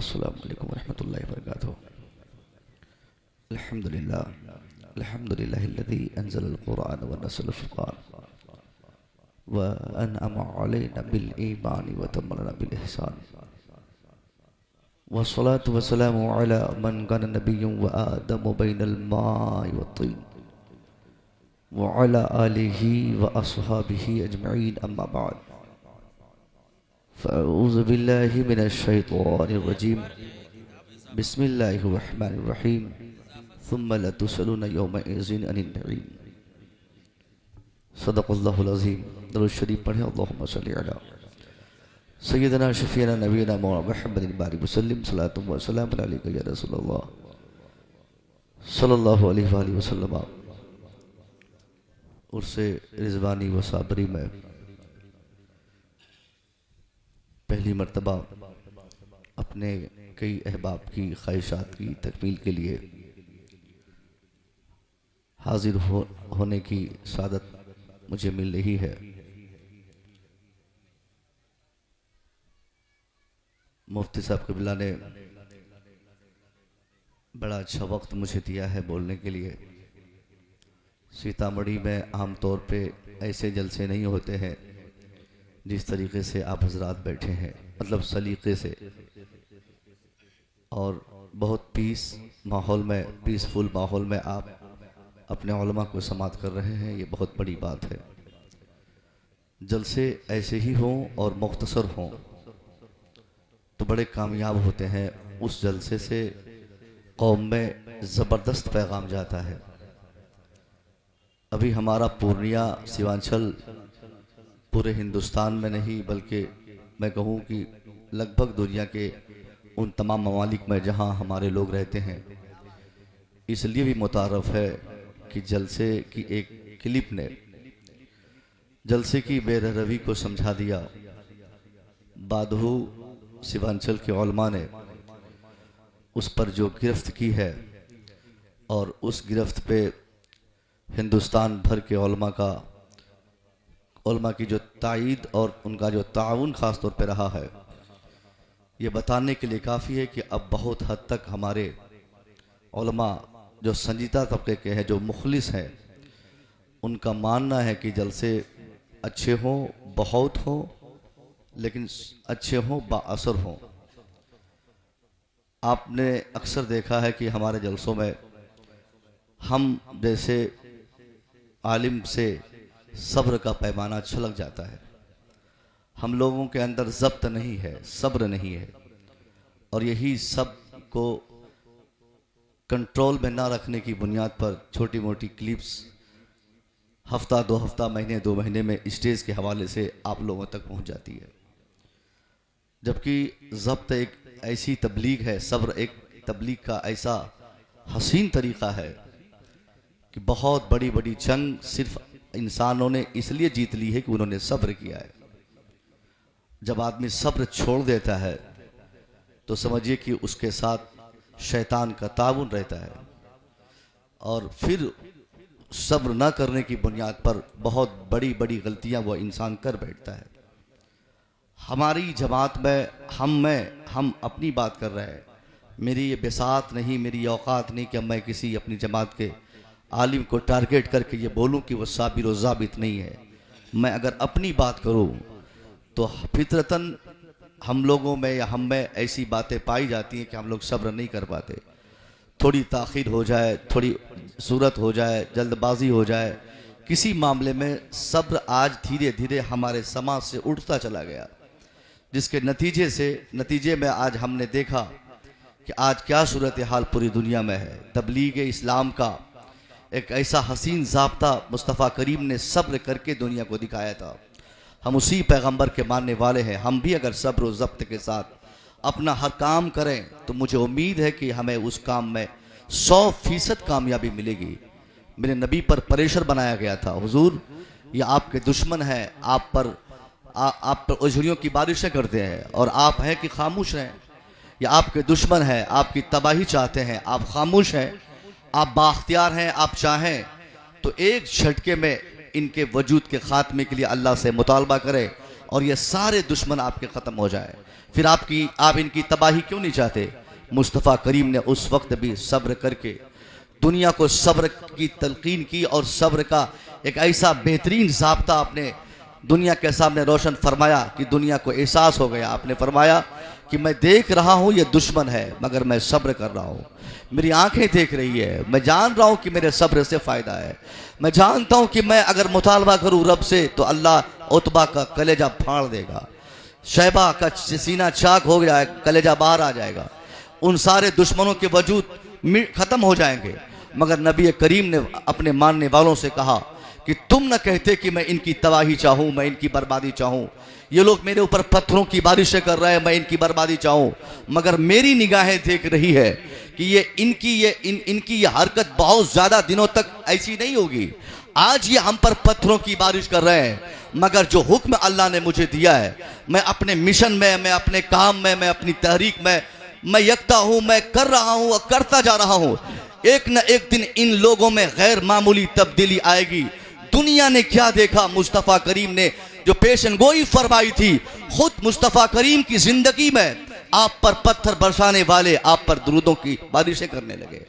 अस्सलामु अलैकुम वरहमतुल्लाहि वबरकातुहू। अल्हम्दुलिल्लाहिल्लज़ी अंज़लल क़ुरआन व नज़्ज़लल फ़ुरक़ान व अनअमा अलैना बिल ईमानि व तम्मलना बिल इहसान वस्सलातु वस्सलामु अला मन काना नबिय्युन व आदमु बैनल माइ वत्तीन व अला आलिहि व अस्हाबिहि अजमईन अम्मा बाद फ़अऊज़ु बिल्लाहि मिनश शैतानिर रजीम बिस्मिल्लाहिर रहमानिर रहीम सुम्मा लतुसअलुना यौमइज़िन अनिन नईम। सदक़ल्लाहुल अज़ीम। दरूद शरीफ पढ़ें। अल्लाहुम्मा सल्लि अला सय्यिदना शफ़ीना नबीना मौलाना मुहम्मदिन बारिक वसल्लम सलातु व सलाम अलैका या रसूलल्लाह सल्लल्लाहु अलैहि वसल्लम। उर्से रिज़वानी व साबरी में पहली मर्तबा अपने कई अहबाब की ख्वाहिशात की तकमील के लिए हाजिर होने की सादत मुझे मिल रही है। मुफ्ती साहब क़िबला ने बड़ा अच्छा वक्त मुझे दिया है बोलने के लिए। सीतामढ़ी में आम तौर पे ऐसे जलसे नहीं होते हैं जिस तरीके से आप हजरात बैठे हैं, मतलब सलीके से, और बहुत पीसफुल माहौल में आप अपने उलमा को समात कर रहे हैं। ये बहुत बड़ी बात है। जलसे ऐसे ही हों और मुख्तसर हों तो बड़े कामयाब होते हैं। उस जलसे से कौम में ज़बरदस्त पैगाम जाता है। अभी हमारा पूर्णिया सीवांचल पूरे हिंदुस्तान में नहीं बल्कि मैं कहूँ कि लगभग दुनिया के उन तमाम ममालिक में जहाँ हमारे लोग रहते हैं, इसलिए भी मुतारफ़ है कि जलसे की एक क्लिप ने जलसे की बेरहरवी को समझा दिया। बादहू सीवांचल के उलमा ने उस पर जो गिरफ्त की है और उस गिरफ्त पे हिंदुस्तान भर के उलमा की जो तायीद और उनका जो ताउन ख़ास तौर पे रहा है, ये बताने के लिए काफ़ी है कि अब बहुत हद तक हमारे उलमा जो संजीदा तबके के हैं, जो मुखलिस हैं, उनका मानना है कि जलसे अच्छे हों, बहुत हों, लेकिन अच्छे हों, बाअसर हों। आपने अक्सर देखा है कि हमारे जलसों में हम जैसे आलिम से सब्र का पैमाना छलक जाता है। हम लोगों के अंदर ज़ब्त नहीं है, सब्र नहीं है, और यही सब को कंट्रोल में ना रखने की बुनियाद पर छोटी मोटी क्लिप्स हफ्ता दो हफ्ता, महीने दो महीने में स्टेज के हवाले से आप लोगों तक पहुंच जाती है। जबकि ज़ब्त एक ऐसी तबलीग है, सब्र एक तबलीग का ऐसा हसीन तरीक़ा है कि बहुत बड़ी बड़ी जंग सिर्फ इंसानों ने इसलिए जीत ली है कि उन्होंने सब्र किया है। जब आदमी सब्र छोड़ देता है तो समझिए कि उसके साथ शैतान का ताउन रहता है, और फिर सब्र न करने की बुनियाद पर बहुत बड़ी बड़ी गलतियां वो इंसान कर बैठता है। हमारी जमात में हम अपनी बात कर रहे हैं। मेरी ये बिसात नहीं, मेरी औकात नहीं कि मैं किसी अपनी जमात के आलिम को टारगेट करके ये बोलूं कि वो साबिर व ज़ाबित नहीं है। मैं अगर अपनी बात करूं तो फितरतन हम लोगों में या हम में ऐसी बातें पाई जाती हैं कि हम लोग सब्र नहीं कर पाते। थोड़ी ताख़ीर हो जाए, थोड़ी सूरत हो जाए, जल्दबाजी हो जाए, किसी मामले में सब्र आज धीरे धीरे हमारे समाज से उठता चला गया, जिसके नतीजे में आज हमने देखा कि आज क्या सूरत हाल पूरी दुनिया में है। तबलीग इस्लाम का एक ऐसा हसीन ज़ाब्ता मुस्तफ़ा करीम ने सब्र करके दुनिया को दिखाया था। हम उसी पैगंबर के मानने वाले हैं। हम भी अगर सब्र और ज़ब्त के साथ अपना हर काम करें तो मुझे उम्मीद है कि हमें उस काम में 100% कामयाबी मिलेगी। मेरे नबी पर प्रेशर बनाया गया था, हुजूर ये आपके दुश्मन हैं, आप पर उजरियों की बारिशें करते हैं और आप हैं कि खामोश हैं। या आपके दुश्मन हैं, आपकी तबाही चाहते हैं, आप खामोश हैं। आप बाख्तियार हैं, आप चाहें तो एक झटके में इनके वजूद के खात्मे के लिए अल्लाह से मुतालबा करें और ये सारे दुश्मन आपके ख़त्म हो जाए। फिर आप इनकी तबाही क्यों नहीं चाहते? मुस्तफ़ा करीम ने उस वक्त भी सब्र करके दुनिया को सब्र की तलकीन की और सब्र का एक ऐसा बेहतरीन ज़ाब्ता आपने दुनिया के सामने रोशन फरमाया कि दुनिया को एहसास हो गया। आपने फरमाया कि मैं देख रहा हूँ ये दुश्मन है मगर मैं सब्र कर रहा हूँ, मेरी आंखें देख रही है, मैं जान रहा हूँ कि मेरे सब्र से फ़ायदा है, मैं जानता हूँ कि मैं अगर मुतालबा करूँ रब से तो अल्लाह उतबा का कलेजा फाड़ देगा, शैबा का सीना चाक हो गया है, कलेजा बाहर आ जाएगा, उन सारे दुश्मनों के वजूद ख़त्म हो जाएंगे। मगर नबी करीम ने अपने मानने वालों से कहा कि तुम न कहते कि मैं इनकी तबाही चाहूँ, मैं इनकी बर्बादी चाहूँ, ये लोग मेरे ऊपर पत्थरों की बारिशें कर रहे हैं, मैं इनकी बर्बादी चाहूँ, मगर मेरी निगाहें देख रही है कि इनकी ये हरकत बहुत ज़्यादा दिनों तक ऐसी नहीं होगी। आज ये हम पर पत्थरों की बारिश कर रहे हैं, मगर जो हुक्म अल्लाह ने मुझे दिया है, मैं अपने मिशन में, मैं अपने काम में, मैं अपनी तहरीक में मैं यकता हूँ, मैं कर रहा हूँ और करता जा रहा हूँ। एक न एक दिन इन लोगों में गैर मामूली तब्दीली आएगी। दुनिया ने क्या देखा? मुस्तफ़ा करीम ने जो पेशन गोई फरमाई थी, खुद मुस्तफ़ा करीम की जिंदगी में आप पर पत्थर बरसाने वाले आप पर दुरूदों की बारिशें करने लगे,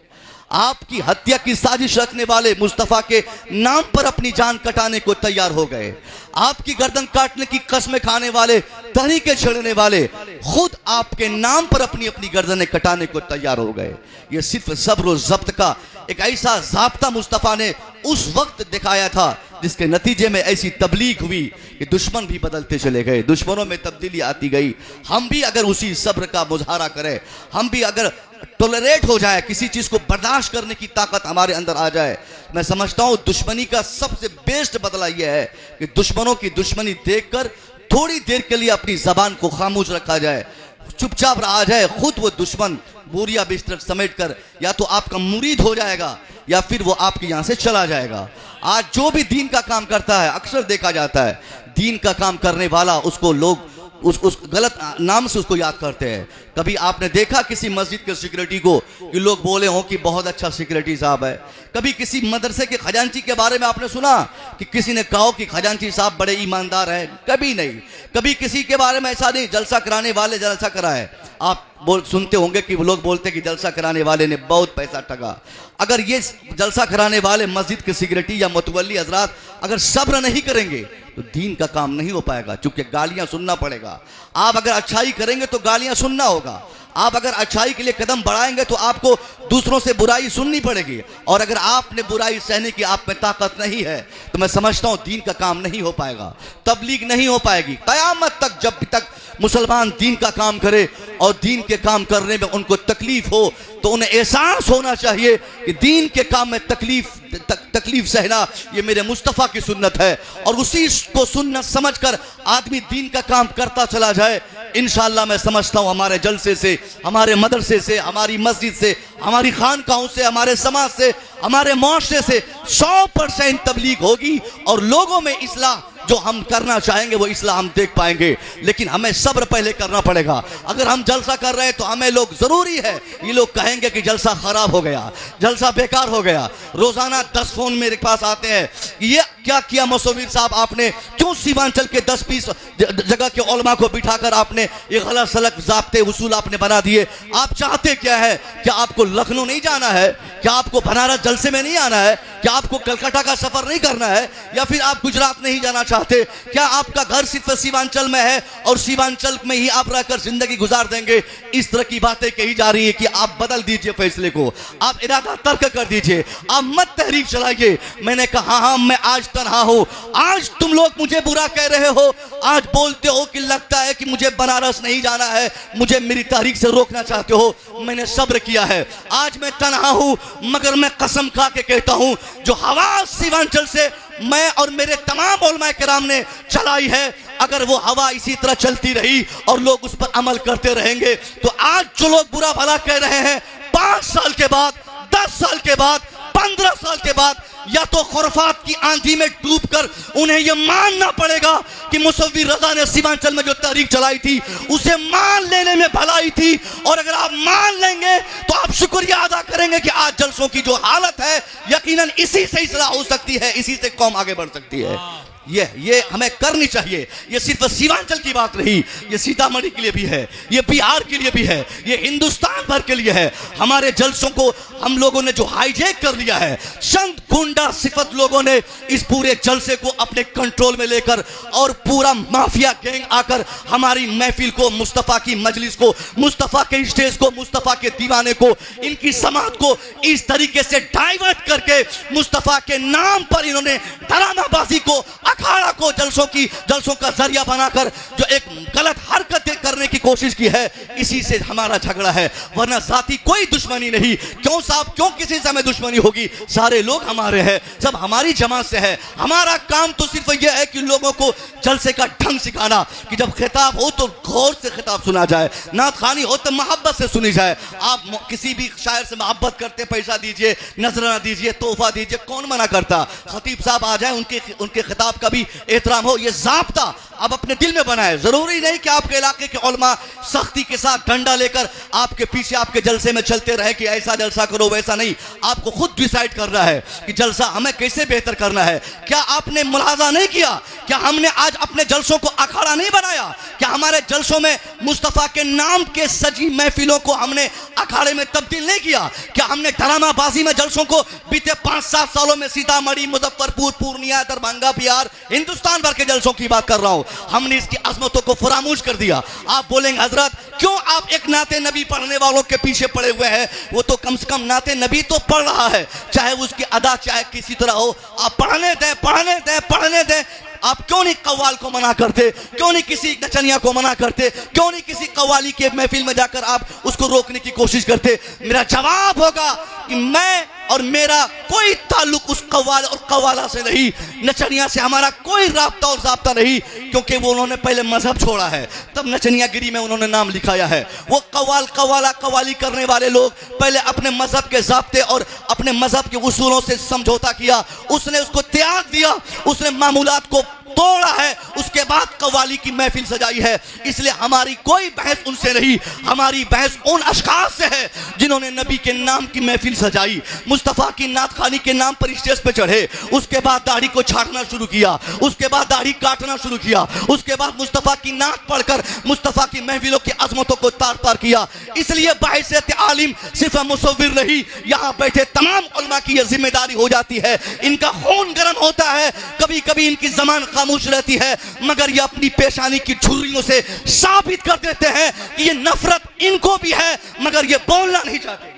आपकी हत्या की साजिश रखने वाले मुस्तफ़ा के नाम पर अपनी जान कटाने को तैयार हो गए, आपकी गर्दन काटने की कसमें खाने वाले, तहरीकें छेड़ने वाले खुद आपके नाम पर अपनी अपनी गर्दनें कटाने को तैयार हो गए। ये सिर्फ सब्र और ज़ब्त का एक ऐसा ज़ाब्ता मुस्तफ़ा ने उस वक्त दिखाया था जिसके नतीजे में ऐसी तबलीग हुई कि दुश्मन भी बदलते चले गए, दुश्मनों में तब्दीली आती गई। हम भी अगर उसी सब्र का मुजाहरा करें, हम भी अगर टॉलरेट हो जाए, किसी चीज़ को बर्दाश्त करने की ताकत हमारे अंदर आ जाए, मैं समझता हूँ दुश्मनी का सबसे बेस्ट बदला यह है कि दुश्मनों की दुश्मनी देखकर थोड़ी देर के लिए अपनी ज़बान को खामोश रखा जाए, चुपचाप रहा जाए। खुद वो दुश्मन बोरिया बिस्तर समेट कर या तो आपका मुरीद हो जाएगा या फिर वो आपके यहाँ से चला जाएगा। आज जो भी दीन का काम करता है, अक्सर देखा जाता है दीन का काम करने वाला उसको लोग उस गलत नाम से उसको याद करते हैं। कभी आपने देखा किसी मस्जिद के सिक्योरिटी को कि लोग बोले हों कि बहुत अच्छा सिक्योरिटी साहब है? कभी किसी मदरसे के खजांची के बारे में आपने सुना कि किसी ने कहा कि खजांची साहब बड़े ईमानदार हैं? कभी नहीं। कभी किसी के बारे में ऐसा नहीं, जलसा कराने वाले जलसा कराए। आप सुनते होंगे कि लोग बोलते कि जलसा कराने वाले ने बहुत पैसा ठगा। अगर ये जलसा कराने वाले मस्जिद के सिक्योरिटी या मुतवल्ली हजरात अगर सब्र नहीं करेंगे तो दीन का काम नहीं हो पाएगा, चूंकि गालियां सुनना पड़ेगा। आप अगर अच्छाई करेंगे तो गालियां सुनना होगा, आप अगर अच्छाई के लिए कदम बढ़ाएंगे तो आपको दूसरों से बुराई सुननी पड़ेगी, और अगर आपने बुराई सहने की आप में ताकत नहीं है तो मैं समझता हूं दीन का काम नहीं हो पाएगा, तबलीग नहीं हो पाएगी। क़यामत तक जब तक मुसलमान दीन का काम करे और दीन के काम करने में उनको तकलीफ हो तो उन्हें एहसास होना चाहिए कि दीन के काम में तकलीफ सहना ये मेरे मुस्तफ़ा की सुन्नत है, और उसी को सुन्नत समझकर आदमी दीन का काम करता चला जाए। इंशाअल्लाह मैं समझता हूँ हमारे जलसे से, हमारे मदरसे से, हमारी मस्जिद से, हमारी खानकाहों से, हमारे समाज से, हमारे मुआशरे से 100% तबलीग होगी और लोगों में इस्लाह जो हम करना चाहेंगे वो इस्लाह हम देख पाएंगे। लेकिन हमें सब्र पहले करना पड़ेगा। अगर हम जलसा कर रहे हैं तो हमें लोग ज़रूरी है ये लोग कहेंगे कि जलसा खराब हो गया, जलसा बेकार हो गया। रोज़ाना 10 फ़ोन मेरे पास आते हैं, ये क्या किया मुसव्विर साहब आपने, क्यों सीमांचल के 10-20 जगह के उलमा को बिठाकर आपने ये गलत सलक ज़ाब्ते उसूल आपने बना दिए। आप चाहते क्या है? क्या आपको लखनऊ नहीं जाना है? क्या आपको बनारस जलसे में नहीं आना है? क्या आपको कलकत्ता का सफ़र नहीं करना है? या फिर आप गुजरात नहीं जाना चाहते? क्या आपका घर सिर्फ सीमांचल में है और सीमांचल में ही आप रहकर जिंदगी गुजार देंगे? इस तरह की बातें कही जा रही है कि आप बदल दीजिए फैसले को, आप इरादा तर्क कर दीजिए, आप मत तहरीक चलाइए। मैंने कहा हाँ मैं आज तन्हा हूँ, आज तुम लोग मुझे बुरा कह रहे हो, आज बोलते हो कि लगता है कि मुझे बनारस नहीं जाना है, मुझे मेरी तारीख से रोकना चाहते हो। मैंने सब्र किया है, आज मैं तन्हा हूँ, मगर मैं कसम खा के कहता हूँ जो हवा सीमांचल से मैं और मेरे तमाम उलमा किराम ने चलाई है, अगर वो हवा इसी तरह चलती रही और लोग उस पर अमल करते रहेंगे तो आज जो लोग बुरा भला कह रहे हैं 5 साल के बाद, 10 साल के बाद, 15 साल के बाद या तो खुराफात की आंधी में डूबकर उन्हें यह मानना पड़ेगा कि मुसव्विर रजा ने सीमांचल में जो तहरीक चलाई थी उसे मान लेने में भलाई थी, और अगर आप मान लेंगे तो आप शुक्रिया अदा करेंगे कि आज जलसों की जो हालत है यकीनन इसी से इस्लाह हो सकती है, इसी से कौम आगे बढ़ सकती है। ये हमें करनी चाहिए। ये सिर्फ सीमांचल की बात नहीं, ये सीतामढ़ी के लिए भी है, ये बिहार के लिए भी है, ये हिंदुस्तान भर के लिए है। हमारे जलसों को हम लोगों ने जो हाईजैक कर लिया है, चंद गुंडा सिफत लोगों ने इस पूरे जलसे को अपने कंट्रोल में लेकर और पूरा माफिया गैंग आकर हमारी महफिल को, मुस्तफा की मजलिस को, मुस्तफा के स्टेज को, मुस्तफा के दीवाने को, इनकी समात को इस तरीके से डाइवर्ट करके मुस्तफा के नाम पर इन्होंने ड्रामाबाजी को, अखाड़ा को जलसों का जरिया बनाकर जो एक गलत हरकतें करने की कोशिश की है, इसी से हमारा झगड़ा है। वरना जाति कोई दुश्मनी नहीं। क्यों साहब, क्यों किसी से हमें दुश्मनी होगी? सारे लोग हमारे हैं, सब हमारी जमात से है। हमारा काम तो सिर्फ यह है कि लोगों को जलसे का ढंग सिखाना, कि जब खिताब हो तो गौर से खिताब सुना जाए, नात खानी हो तो मोहब्बत से सुनी जाए। आप किसी भी शायर से मोहब्बत करते, पैसा दीजिए, नजराना दीजिए, तोहफा दीजिए, कौन मना करता? खतीब साहब आ जाए, उनके खिताब का भी एहतराम हो, ये ज़ाब्ता आप अपने दिल में बनाए। जरूरी नहीं कि आपके इलाके के उलमा सख्ती के साथ डंडा लेकर आपके पीछे आपके जलसे में चलते रहे कि ऐसा जलसा करो, वैसा नहीं। आपको खुद डिसाइड करना है कि जलसा हमें कैसे बेहतर करना है। क्या आपने मुलाजा नहीं किया? क्या हमने आज अपने जलसों को अखाड़ा नहीं बनाया? क्या हमारे जलसों में मुस्तफा के नाम के सजी महफिलों को हमने अखाड़े में तब्दील नहीं किया? क्या हमने ड्रामाबाजी में जलसों को बीते 5-7 सालों में सीतामढ़ी, मुजफ्फरपुर, पूर्णिया, दरभंगा, बिहार, हिंदुस्तान भर के जलसों की बात कर रहा हूं, हमने इसकी अजमतों को फरामोश कर दिया। आप बोलेंगे हजरत क्यों आप एक नाते नबी पढ़ने वालों के पीछे पड़े हुए हैं? वो तो कम से कम नाते नबी तो पढ़ रहा है, चाहे उसकी अदा चाहे किसी तरह हो, आप पढ़ने दें। आप क्यों नहीं कव्वाल को मना करते? क्यों नहीं किसी नचनिया को मना करते? क्यों नहीं किसी कव्वाली के महफिल में जाकर आप उसको रोकने की कोशिश करते? मेरा जवाब होगा कि मैं और मेरा कोई ताल्लुक उस कव्वाल और कव्वाला से नहीं, नचनिया से हमारा कोई राब्ता और ज़ाब्ता नहीं, क्योंकि वो उन्होंने पहले मजहब छोड़ा है, तब नचनियागिरी में उन्होंने नाम लिखाया है। वो कव्वाल, कव्वाला, कव्वाली करने वाले लोग पहले अपने मजहब के ज़ाब्ते और अपने मजहब के उसूलों से समझौता किया, उसने उसको त्याग दिया, उसने मामूलात को तोड़ा है, उसके बाद कव्वाली की महफिल सजाई है। इसलिए हमारी कोई बहस उनसे नहीं, हमारी बहस उन अशखास से है जिन्होंने नबी के नाम की महफिल सजाई, मुस्तफ़ा की नात खानी के नाम पर स्टेज पे चढ़े, उसके बाद दाढ़ी को छाटना शुरू किया, उसके बाद दाढ़ी काटना शुरू किया, उसके बाद मुस्तफ़ा की नात पढ़कर मुस्तफ़ा की महफिलों की अजमतों को तार तार किया। इसलिए बाइज़्ज़त आलिम सिर्फ मुसव्विर नहीं, यहाँ बैठे तमाम उलमा की यह जिम्मेदारी हो जाती है। इनका खून गर्म होता है, कभी कभी इनकी ज़बान खामोश रहती है, मगर ये अपनी पेशानी की झुर्रियों से साबित कर देते हैं कि ये नफरत इनको भी है, मगर ये बोलना नहीं चाहते।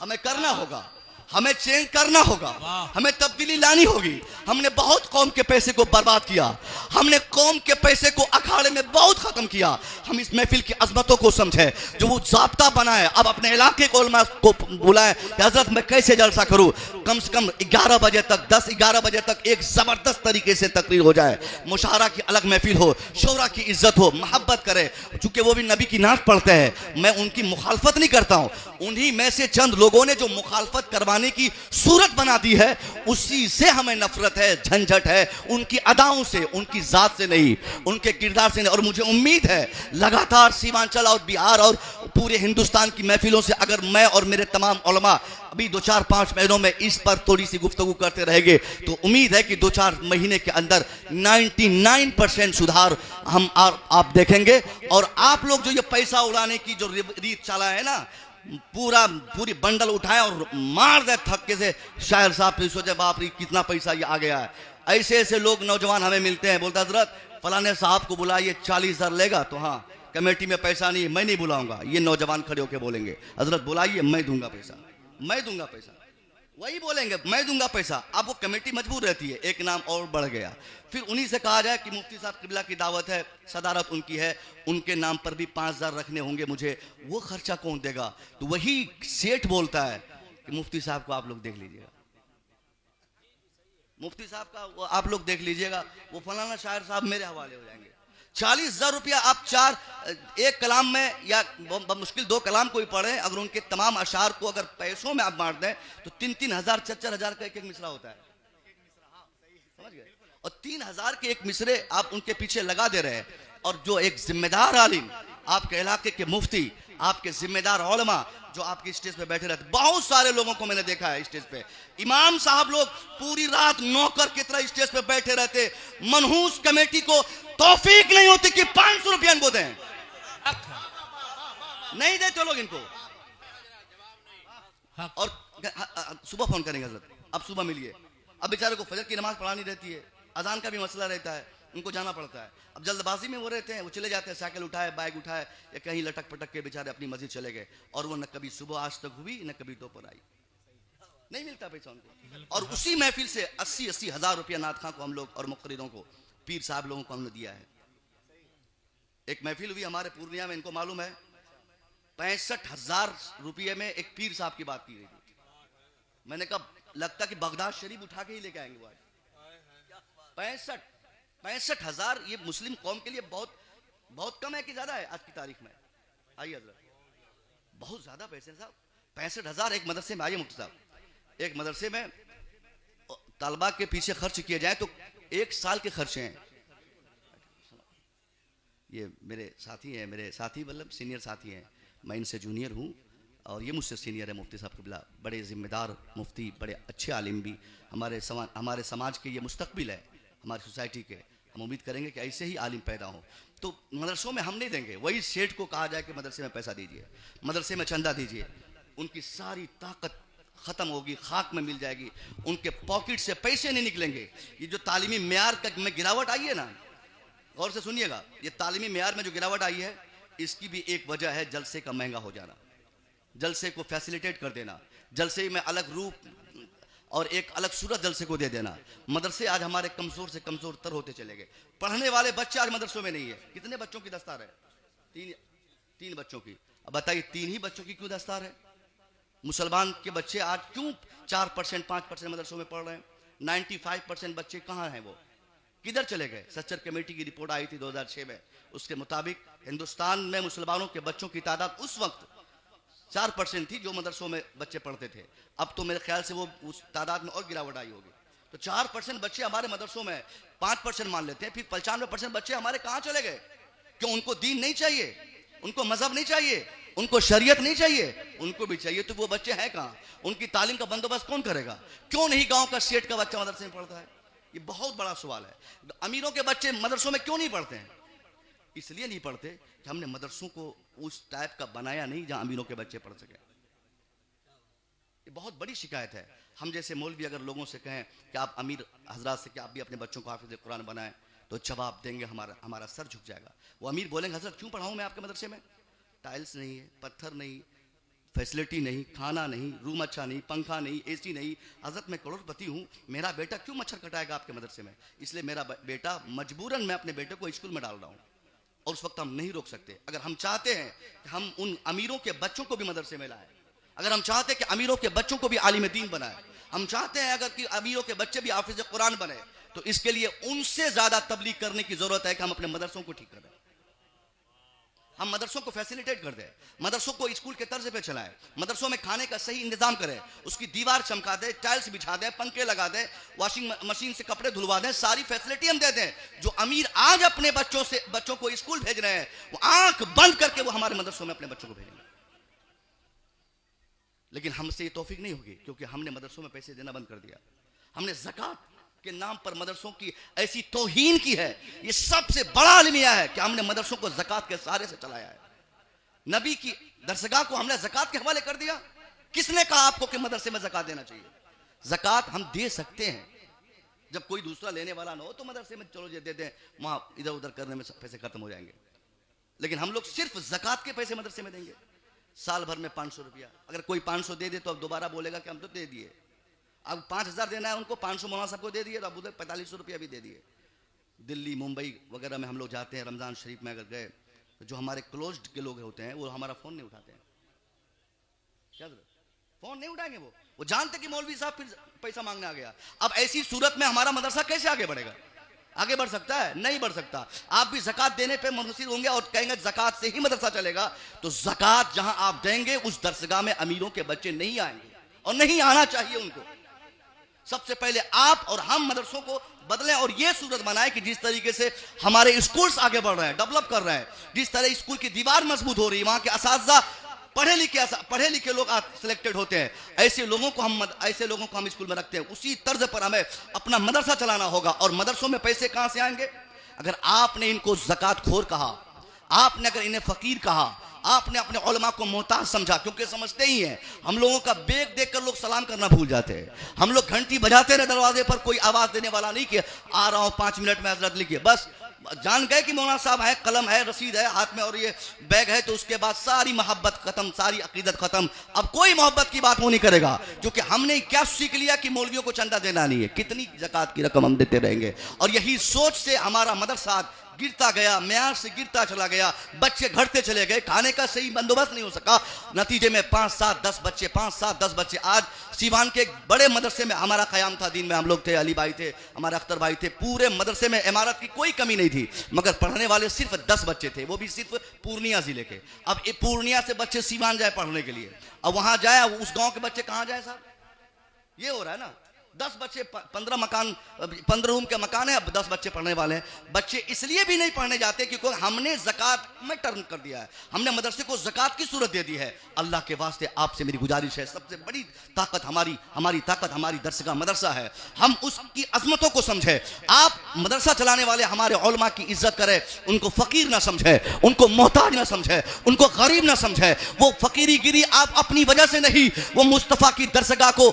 हमें करना होगा, हमें चेंज करना होगा, हमें तब्दीली लानी होगी। हमने बहुत कौम के पैसे को बर्बाद किया, हमने कौम के पैसे को अखाड़े में बहुत खत्म किया। हम इस महफिल की अजमतों को समझे, जो वो ज़ाब्ता बनाए। अब अपने इलाके को उलमा को बुलाए कि हजरत मैं कैसे जलसा करूं, कम से कम 11 बजे तक, 10-11 बजे तक एक ज़बरदस्त तरीके से तकरीर हो जाए, मुशारा की अलग महफिल हो, शोरा की इज्जत हो, मोहब्बत करे। चूंकि वो भी नबी की नात पढ़ते हैं, मैं उनकी मुखालफत नहीं करता हूँ, उन्हीं में से चंद लोगों ने जो मुखालफत करवाने की सूरत बना दी है, उसी से हमें नफरत है, झंझट है, उनकी अदाओं से, उनकी जात से नहीं, उनके किरदार से नहीं। और मुझे उम्मीद है लगातार सीमांचल और बिहार और पूरे हिंदुस्तान की महफिलों से अगर मैं और मेरे तमाम उलमा अभी 2-4-5 महीनों में इस पर थोड़ी सी गुफ्तगू करते रहेंगे, तो उम्मीद है कि 2-4 महीने के अंदर 99% सुधार हम आप देखेंगे। और आप लोग जो ये पैसा उड़ाने की जो रीत चला है ना, पूरी बंडल उठाए और मार दे थक्के से, शायर साहब फिर सोचे बाप रे कितना पैसा ये आ गया है। ऐसे ऐसे लोग नौजवान हमें मिलते हैं, बोलता हजरत फलाने साहब को बुलाइए, 40,000 लेगा। तो हाँ, कमेटी में पैसा नहीं, मैं नहीं बुलाऊंगा। ये नौजवान खड़े होकर बोलेंगे हजरत बुलाइए, मैं दूंगा पैसा, मैं दूंगा पैसा, वही बोलेंगे मैं दूंगा पैसा। अब वो कमेटी मजबूर रहती है, एक नाम और बढ़ गया। फिर उन्हीं से कहा जाए कि मुफ्ती साहब किबला की दावत है, सदारत उनकी है, उनके नाम पर भी 5,000 रखने होंगे मुझे, वो खर्चा कौन देगा? तो वही सेठ बोलता है कि मुफ्ती साहब को आप लोग देख लीजिएगा, मुफ्ती साहब का वो आप लोग देख लीजिएगा, वो फलाना शायर साहब मेरे हवाले हो जाएंगे। 40,000 रुपया आप एक कलाम में या मुश्किल 2 कलाम कोई पढ़े, अगर उनके तमाम अशार को अगर पैसों में आप बांट दें तो 3-3 हज़ार 4-4 हज़ार का एक मिसरा होता है, समझ गए? और 3,000 के एक मिसरे आप उनके पीछे लगा दे रहे हैं। और जो एक जिम्मेदार आलिम, आपके इलाके के मुफ्ती, आपके जिम्मेदार उलमा जो आपके स्टेज पे बैठे रहते, बहुत सारे लोगों को मैंने देखा है स्टेज पे, इमाम साहब लोग पूरी रात नौकर की तरह स्टेज पे बैठे रहते, मनहूस कमेटी को तौफीक नहीं होती कि 500 रुपया इनको दें, नहीं देते लोग इनको। और सुबह फोन करेंगे हजरत, अब सुबह मिलिए, अब बेचारे को फजर की नमाज पढ़ानी रहती है, अजान का भी मसला रहता है, उनको जाना पड़ता है। अब जल्दबाजी में वो रहते हैं, वो चले जाते हैं, साइकिल उठाए, बाइक उठाए, या कहीं लटक पटक के बेचारे अपनी मस्जिद चले गए, और वो न कभी सुबह आज तक हुई न कभी दोपहर आई, नहीं मिलता पैसा उनको। और उसी महफिल से 80-80 हजार रुपया नात खां को हम लोग और मुक़र्रिरों को, पीर साहब लोगों को हमने दिया है। एक महफिल हुई हमारे पूर्णिया में, इनको मालूम है 65,000 रुपये में एक पीर साहब की बात की गई थी। मैंने कहा लगता कि बगदाद शरीफ उठा के ही लेके आएंगे वो आज। 65,000 ये मुस्लिम कौम के लिए बहुत बहुत कम है कि ज्यादा है आज की तारीख में? आइए हजरत, बहुत ज्यादा पैसे साहब। 65,000 एक मदरसे में। आइए मुफ्ती साहब, एक मदरसे में तलबा के पीछे खर्च किए जाए तो 1 साल के खर्चे हैं। ये मेरे साथी हैं, मेरे साथी मतलब सीनियर साथी हैं, मैं इनसे जूनियर हूँ और ये मुझसे सीनियर है मुफ्ती साहब क़िबला, बड़े ज़िम्मेदार मुफ्ती, बड़े अच्छे आलिम भी, हमारे समाज के ये मुस्तकबिल है, हमारी सोसाइटी के। हम उम्मीद करेंगे कि ऐसे ही आलिम पैदा हों। तो मदरसों में हम नहीं देंगे, वही सेठ को कहा जाए कि मदरसे में पैसा दीजिए, मदरसे में चंदा दीजिए, उनकी सारी ताकत ख़त्म होगी, खाक में मिल जाएगी, उनके पॉकेट से पैसे नहीं निकलेंगे। ये जो तालीमी मेयार में गिरावट आई है ना, गौर से सुनिएगा, ये तालीमी मेयार में जो गिरावट आई है, इसकी भी एक वजह है जलसे का महंगा हो जाना, जलसे को फैसिलिटेट कर देना, जलसे में अलग रूप और एक अलग सूरत जलसे को दे देना। मदरसे आज हमारे कमज़ोर से कमज़ोर तर होते चले गए, पढ़ने वाले बच्चे आज मदरसों में नहीं है। कितने बच्चों की दस्तार है? तीन बच्चों की। अब बताइए 3 ही बच्चों की क्यों दस्तार है? मुसलमान के बच्चे आज क्यों 4% 5% मदरसों में पढ़ रहे हैं? 95% बच्चे कहाँ हैं? वो किधर चले गए? सच्चर कमेटी की रिपोर्ट आई थी 2006 में, उसके मुताबिक हिंदुस्तान में मुसलमानों के बच्चों की तादाद उस वक्त 4% थी जो मदरसों में बच्चे पढ़ते थे। अब तो मेरे ख्याल से वो उस तादाद में और गिरावट आई होगी। तो 4% बच्चे हमारे मदरसों में, 5% मान लेते हैं, फिर 95% बच्चे हमारे कहाँ चले गए? क्यों? उनको दीन नहीं चाहिए, उनको मजहब नहीं चाहिए, उनको शरीयत नहीं चाहिए, उनको भी चाहिए, तो वो बच्चे हैं कहाँ? उनकी तालीम का बंदोबस्त कौन करेगा? क्यों नहीं गाँव का सेठ का बच्चा मदरसे में पढ़ता है? ये बहुत बड़ा सवाल है। अमीरों के बच्चे मदरसों में क्यों नहीं पढ़ते हैं? इसलिए नहीं पढ़ते कि हमने मदरसों को उस टाइप का बनाया नहीं जहां अमीरों के बच्चे पढ़ सके। ये बहुत बड़ी शिकायत है। हम जैसे मौलवी अगर लोगों से कहें कि आप अमीर हजरात से कि आप भी अपने बच्चों को हाफिज़ कुरान बनाएं, तो जवाब देंगे, हमारा सर झुक जाएगा। वो अमीर बोलेंगे हजरत क्यों पढ़ाऊँ मैं आपके मदरसे में? टाइल्स नहीं है, पत्थर नहीं, फैसिलिटी नहीं, खाना नहीं, रूम अच्छा नहीं, पंखा नहीं, एसी नहीं। हजरत मैं करोड़पति हूँ, मेरा बेटा क्यों मच्छर कटाएगा आपके मदरसे में? इसलिए मेरा बेटा मजबूरन मैं अपने बेटे को स्कूल में डाल रहा हूँ, और उस वक्त हम नहीं रोक सकते। अगर हम चाहते हैं कि हम उन अमीरों के बच्चों को भी मदरसे में लाएं, अगर हम चाहते हैं कि अमीरों के बच्चों को भी आलिम दीन बनाए, हम चाहते हैं अगर कि अमीरों के बच्चे भी हाफिज़ कुरान बने, तो इसके लिए उनसे ज्यादा तबलीग करने की जरूरत है कि हम अपने मदरसों को ठीक करें, हम मदरसों को फैसिलिटेट कर दें, मदरसों को स्कूल के तर्ज पे चलाएं, मदरसों में खाने का सही इंतजाम करें, उसकी दीवार चमका दें, टाइल्स बिछा दें, पंखे लगा दें, वॉशिंग मशीन से कपड़े धुलवा दें, सारी फैसिलिटी हम दे दें। जो अमीर आज अपने बच्चों को स्कूल भेज रहे हैं, वो आंख बंद करके वो हमारे मदरसों में अपने बच्चों को भेजेंगे। लेकिन हमसे ये तौफीक नहीं होगी, क्योंकि हमने मदरसों में पैसे देना बंद कर दिया। हमने ज़कात के नाम पर मदरसों की ऐसी तौहीन की है। ये सबसे बड़ा अलमिया है कि हमने मदरसों को ज़कात के सहारे से चलाया है। नबी की दरसगाह को हमने ज़कात के हवाले कर दिया। किसने कहा आपको कि मदरसे में ज़कात देना चाहिए? ज़कात हम दे सकते हैं, जब कोई दूसरा लेने वाला ना हो तो मदरसे में चलो ये दे दें, वहां इधर उधर करने में पैसे खत्म हो जाएंगे। लेकिन हम लोग सिर्फ ज़कात के पैसे मदरसे में देंगे, साल भर में 500 रुपया। अगर कोई 500 दे दे तो अब दोबारा बोलेगा कि हम तो दे दिए। अब 5,000 देना है उनको, 500 मौलाना साहब को दे दिए, तो अब उधर 4500 रुपया भी दे दिए। दिल्ली मुंबई वगैरह में हम लोग जाते हैं, रमज़ान शरीफ में अगर गए तो जो हमारे क्लोज्ड के लोग होते हैं वो हमारा फ़ोन नहीं उठाते हैं। क्या फ़ोन नहीं उठाएंगे? वो जानते कि मौलवी साहब फिर पैसा मांगने आ गया। अब ऐसी सूरत में हमारा मदरसा कैसे आगे बढ़ेगा? आगे बढ़ सकता है? नहीं बढ़ सकता। आप भी ज़कात देने पे मुनहसिर होंगे और कहेंगे ज़कात से ही मदरसा चलेगा, तो ज़कात जहां आप देंगे उस दरसगाह में अमीरों के बच्चे नहीं आएंगे, और नहीं आना चाहिए उनको। सबसे पहले आप और हम मदरसों को बदलें और ये सूरत बनाएं कि जिस तरीके से हमारे स्कूल्स आगे बढ़ रहे हैं, डेवलप कर रहे हैं, जिस तरह स्कूल की दीवार मजबूत हो रही है, वहां के असातिज़ा पढ़े लिखे लोग सिलेक्टेड होते हैं। ऐसे लोगों को हम स्कूल में रखते हैं। उसी तर्ज पर हमें अपना मदरसा चलाना होगा। और मदरसों में पैसे कहां से आएंगे? अगर आपने इनको ज़कात खोर कहा, आपने अगर इन्हें फकीर कहा, आपने अपने उलमा को मोहताज समझा, क्योंकि समझते ही हैं हम लोगों का बेग देखकर लोग सलाम करना भूल जाते हैं। हम लोग घंटी बजाते रहे दरवाजे पर, कोई आवाज देने वाला नहीं कि आ रहा हूं 5 मिनट में हजरत लिखिए, बस जान गए कि मौलाना साहब है, कलम है, रसीद है हाथ में और ये बैग है, तो उसके बाद सारी मोहब्बत खत्म, सारी अकीदत खत्म। अब कोई मोहब्बत की बात वो नहीं करेगा, क्योंकि हमने क्या सीख लिया कि मौलवियों को चंदा देना नहीं है, कितनी ज़कात की रकम हम देते रहेंगे। और यही सोच से हमारा मदरसा गिरता गया, म्यार से गिरता चला गया, बच्चे घटते चले गए, खाने का सही बंदोबस्त नहीं हो सका। नतीजे में 5, 7, 10 बच्चे। आज सीवान के एक बड़े मदरसे में हमारा क़याम था, दिन में हम लोग थे, अली भाई थे, हमारे अख्तर भाई थे, पूरे मदरसे में इमारत की कोई कमी नहीं थी, मगर पढ़ने वाले सिर्फ 10 बच्चे थे, वो भी सिर्फ पूर्णिया जिले के। अब पूर्णिया से बच्चे सीवान जाए पढ़ने के लिए, अब वहां जाए, उस गांव के बच्चे कहां जाए साहब? ये हो रहा है ना, 10 बच्चे, 15 रूम के मकान है, अब 10 बच्चे पढ़ने वाले हैं। बच्चे इसलिए भी नहीं पढ़ने जाते क्योंकि हमने ज़कात में टर्न कर दिया है, हमने मदरसे को ज़कात की सूरत दे दी है। अल्लाह के वास्ते आपसे मेरी गुजारिश है, सबसे बड़ी ताकत हमारी ताकत हमारी दरसगाह मदरसा है, हम उसकी अजमतों को समझे। आप मदरसा चलाने वाले हमारे उलमा की इज्जत करें, उनको फ़कीर ना समझे, उनको मोहताज ना समझे, उनको गरीब ना समझे। वो फ़कीरी गिरी आप अपनी वजह से नहीं, वो मुस्तफ़ा की दरसगाह को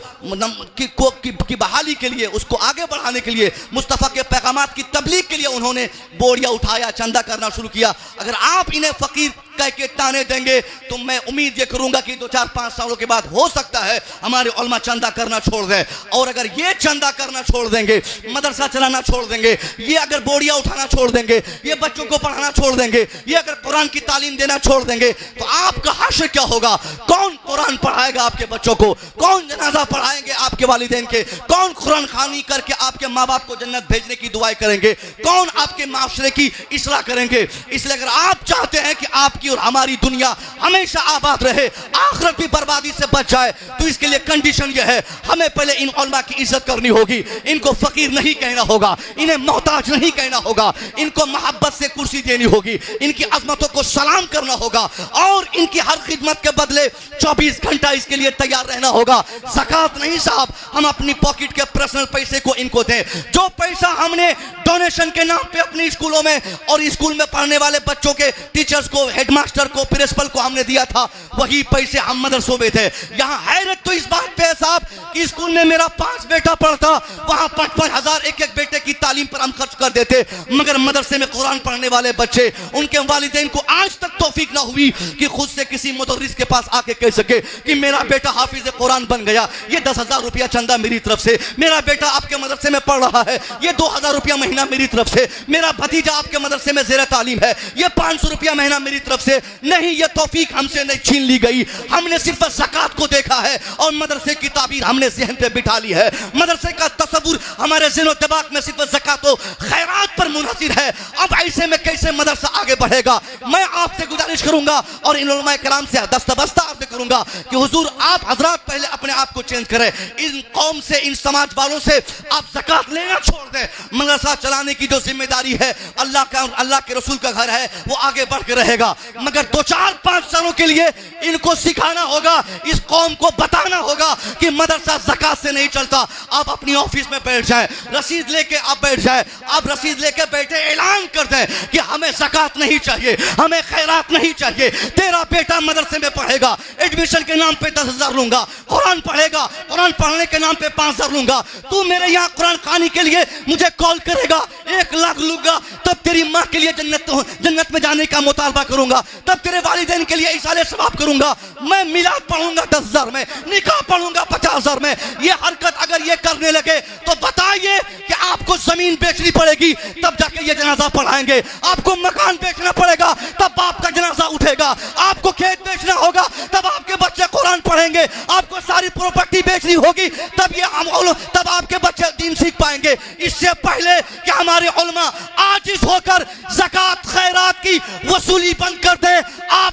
की बहाली के लिए, उसको आगे बढ़ाने के लिए, मुस्तफ़ा के पैगामात की तबलीग के लिए उन्होंने बोरिया उठाया, चंदा करना शुरू किया। अगर आप इन्हें फकीर कह के ताने देंगे तो मैं उम्मीद ये करूंगा कि 2, 4, 5 सालों के बाद हो सकता है हमारे उलमा चंदा करना छोड़ दें। और अगर ये चंदा करना छोड़ देंगे, मदरसा चलाना छोड़ देंगे, ये अगर बोरिया उठाना छोड़ देंगे, ये बच्चों को पढ़ाना छोड़ देंगे, ये अगर कुरान की तालीम देना छोड़ देंगे, तो आपका हश्र क्या होगा? कौन कुरान पढ़ाएगा आपके बच्चों को? कौन जनाजा पढ़ाएंगे आपके वालिदैन के? कौन कुरान खानी करके आपके माँ बाप को जन्नत भेजने की दुआएं करेंगे? कौन आपके माशरे की इस्लाह करेंगे? इसलिए अगर आप चाहते हैं कि आपकी और हमारी दुनिया हमेशा आबाद रहे, आखिरत भी बर्बादी से बच जाए, तो इसके लिए कंडीशन यह है, हमें पहले इन उलमा की इज्जत करनी होगी, इनको फकीर नहीं कहना होगा, इन्हें मोहताज नहीं कहना होगा, इनको मोहब्बत से कुर्सी देनी होगी, इनकी अजमतों को सलाम करना होगा और इनकी हर खिदमत के बदले 24 घंटा इसके लिए तैयार रहना होगा। ज़कात नहीं साहब, हम अपनी पॉकेट के पर्सनल पैसे को इनको दें। जो पैसा हमने डोनेशन के नाम पे अपने स्कूलों में और स्कूल में पढ़ने वाले बच्चों के टीचर्स को, हेडमास्टर को, प्रिंसिपल को हमने दिया था, वही पैसे हम मदरसों में थे। यहाँ हैरत तो इस बात पे है साहब कि स्कूल में मेरा 5 बेटा पढ़ता, वहां 5-5 हजार एक बेटे की तालीम पर हम खर्च कर देते, मगर मदरसे में कुरान पढ़ने वाले बच्चे, उनके वालिदैन को आज तक तौफीक ना हुई कि खुद से किसी मुदर्रिस के पास आके कह सके कि मेरा बेटा हाफिज कुरान बन गया, ये 10,000 रुपया चंदा मेरी तरफ से, मेरा बेटा आपके मदरसे में पढ़ रहा है, ये 2,000 रुपया महीना मेरी तरफ से, मेरा भतीजा आपके मदरसे में ज़ेर तालीम है, ये 500 रुपया महीना मेरी तरफ से। नहीं, ये तौफीक हमसे नहीं छीन ली गई, हमने सिर्फ ज़कात को देखा है और मदरसे की ताबीर हमने ज़हन पे बिठा ली है। मदरसे का तसव्वुर हमारे ज़हन दिमाग में सिर्फ ज़कात और खैरात पर मुनहसिर है। अब ऐसे में कैसे मदरसा आगे बढ़ेगा? मैं आपसे गुजारिश करूंगा और इन उलमाए किराम से दस्तबस्ता आपसे करूंगा कि हुजूर आप हजरात पहले अपने आप को चेंज करें, इन कौम से, इन समाज वालों से आप ज़कात लेना छोड़ दें। मदरसा चलाने की जो जिम्मेदारी है, अल्लाह के रसूल का घर है, वो आगे बढ़ के रहेगा, मगर 2, 4, 5 सालों के लिए इनको सिखाना होगा, इस कौम को बताना होगा कि मदरसा ज़कात से नहीं चलता। आप अपनी ऑफिस में बैठ जाए, रसीद लेके आप बैठ जाए, आप रसीद लेके बैठे ऐलान कर दें कि हमें ज़कात नहीं चाहिए, हमें खैरात नहीं चाहिए, तेरा बेटा मदरसे में पढ़ेगा, एडमिशन के नाम पे 10,000 लूंगा, कुरान पढ़ेगा, कुरान पढ़ने के नाम पे 5,000 लूंगा, तू मेरे यहाँ कुरान खाने के लिए मुझे कॉल करेगा, 1 लाख लूंगा, तब तेरी माँ के लिए जन्नत में जाने का मुतालबा करूंगा, तब तेरे वालिदैन के लिए इसाले सवाब करूंगा, मैं मिलाद पढ़ूंगा 10,000 में, निकाह पढ़ूंगा 50,000 में। ये हरकत अगर ये करने लगे तो बताइए कि आपको जमीन बेचनी पड़ेगी तब जाके ये जनाजा पढ़ाएंगे, आपको मकान बेचना पड़ेगा तब बाप का जनाजा उठेगा, आपको खेत बेचना होगा तब आपके बच्चे कुरान पढ़ेंगे, आपको सारी प्रॉपर्टी बेचनी होगी तब आपके बच्चे दीन सीख पाएंगे। इससे पहले कि हमारे उलमा आजिज होकर ज़कात खैरात की वसूली बंद कर दे, आप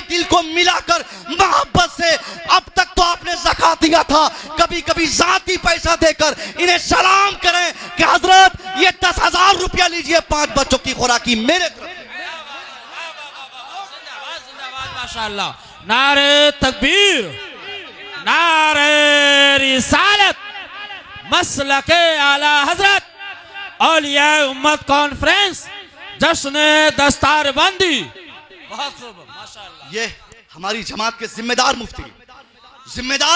दिल को मिलाकर मोहब्बत से, अब तक तो आपने ज़कात दिया था, कभी कभी ज़ाती पैसा देकर इन्हें सलाम करें कि हजरत ये 10,000 रुपया लीजिए 5 बच्चों की खुराकी मेरे तरफ। माशाअल्लाह, नारे तकबीर, नारे रिसालत, मसलके आला हजरत, औलिया उम्मत कॉन्फ्रेंस, जश्न दस्तारबंदी। बहुत खूब, माशाअल्लाह। ये हमारी जमात के जिम्मेदार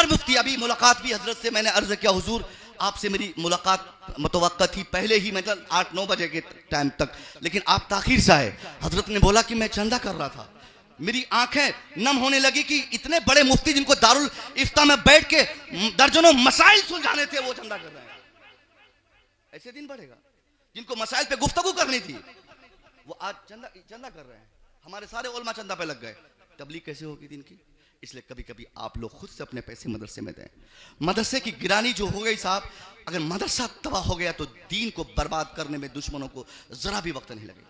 मुफ्ती अभी मुलाकात भी हजरत से मैंने अर्ज किया, हुजूर आपसे मेरी मुलाकात मुतवक्का थी पहले ही, मतलब 8-9 बजे के टाइम तक, लेकिन आप ताखीर से आए। हजरत ने बोला कि मैं चंदा कर रहा था, मेरी आंखें नम होने लगी कि इतने बड़े मुफ्ती जिनको दारुल इफ्ता में बैठ के दर्जनों मसाइल सुलझाने थे वो चंदा कर रहे हैं। ऐसे दिन बढ़ेगा जिनको मसाइल पे गुफ्तगू करनी थी वो आज चंदा कर रहे हैं। हमारे सारे उलमा चंदा पे लग गए, तबलीग कैसे होगी दिन की? इसलिए कभी कभी आप लोग खुद से अपने पैसे मदरसे में दें। मदरसे की गिरानी जो हो गई साहब, अगर मदरसा तबाह हो गया तो दीन को बर्बाद करने में दुश्मनों को जरा भी वक्त नहीं लगेगा।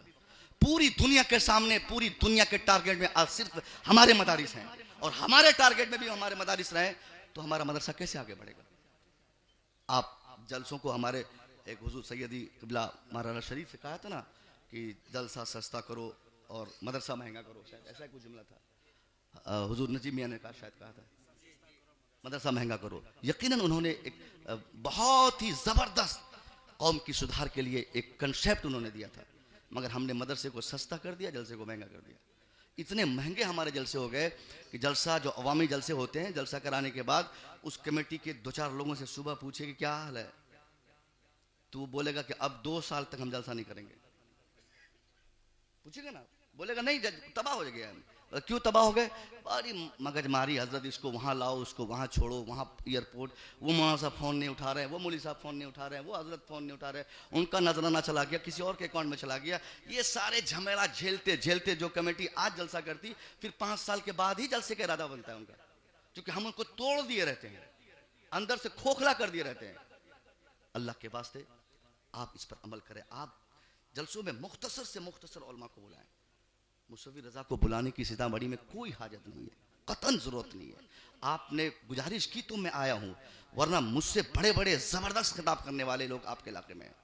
पूरी दुनिया के सामने, पूरी दुनिया के टारगेट में आज सिर्फ हमारे मदारिस हैं, और हमारे टारगेट में भी हमारे मदारिस रहे तो हमारा मदरसा कैसे आगे बढ़ेगा? आप जलसों को, हमारे एक हुजूर सैयदी क़िबला महाराणा शरीफ से कहा था ना कि जलसा सस्ता करो और मदरसा महंगा करो, शायद ऐसा कुछ जुमला था। हुजूर नजीब मियां ने शायद कहा था मदरसा महंगा करो। यकीनन उन्होंने एक बहुत ही ज़बरदस्त कौम की सुधार के लिए एक कंसेप्ट उन्होंने दिया था, मगर हमने मदरसे को सस्ता कर दिया, जलसे को महंगा कर दिया। इतने महंगे हमारे जलसे हो गए कि जलसा, जो अवामी जलसे होते हैं, जलसा कराने के बाद उस कमेटी के 2-4 लोगों से सुबह पूछे कि क्या हाल है, तो वो बोलेगा कि अब 2 साल तक हम जलसा नहीं करेंगे। पूछेगा ना, बोलेगा नहीं तबाह हो गया। क्यों तबाह हो गए? बड़ी मगजमारी हजरत, इसको वहाँ लाओ, उसको वहाँ छोड़ो, वहाँ एयरपोर्ट, वो मौलाना साहब फ़ोन नहीं उठा रहे हैं, वो मौली साहब फ़ोन नहीं उठा रहे हैं, वो हजरत फ़ोन नहीं उठा रहे हैं, उनका नजराना चला गया, किसी और के अकाउंट में चला गया। ये सारे झमेला झेलते झेलते जो कमेटी आज जलसा करती, फिर 5 साल के बाद ही जलसे का इरादा बनता है उनका, क्योंकि हम उनको तोड़ दिए रहते हैं, अंदर से खोखला कर दिए रहते हैं। अल्लाह के वास्ते आप इस पर अमल करें। आप जलसों में मुख्तसर से मुख्तसर उलमा को बुलाएं। मुसव्विर रजा को बुलाने की सीतामढ़ी में कोई हाजत नहीं है, कतन जरूरत नहीं है। आपने गुजारिश की तो मैं आया हूँ, वरना मुझसे बड़े बड़े ज़बरदस्त खिताब करने वाले लोग आपके इलाके में हैं,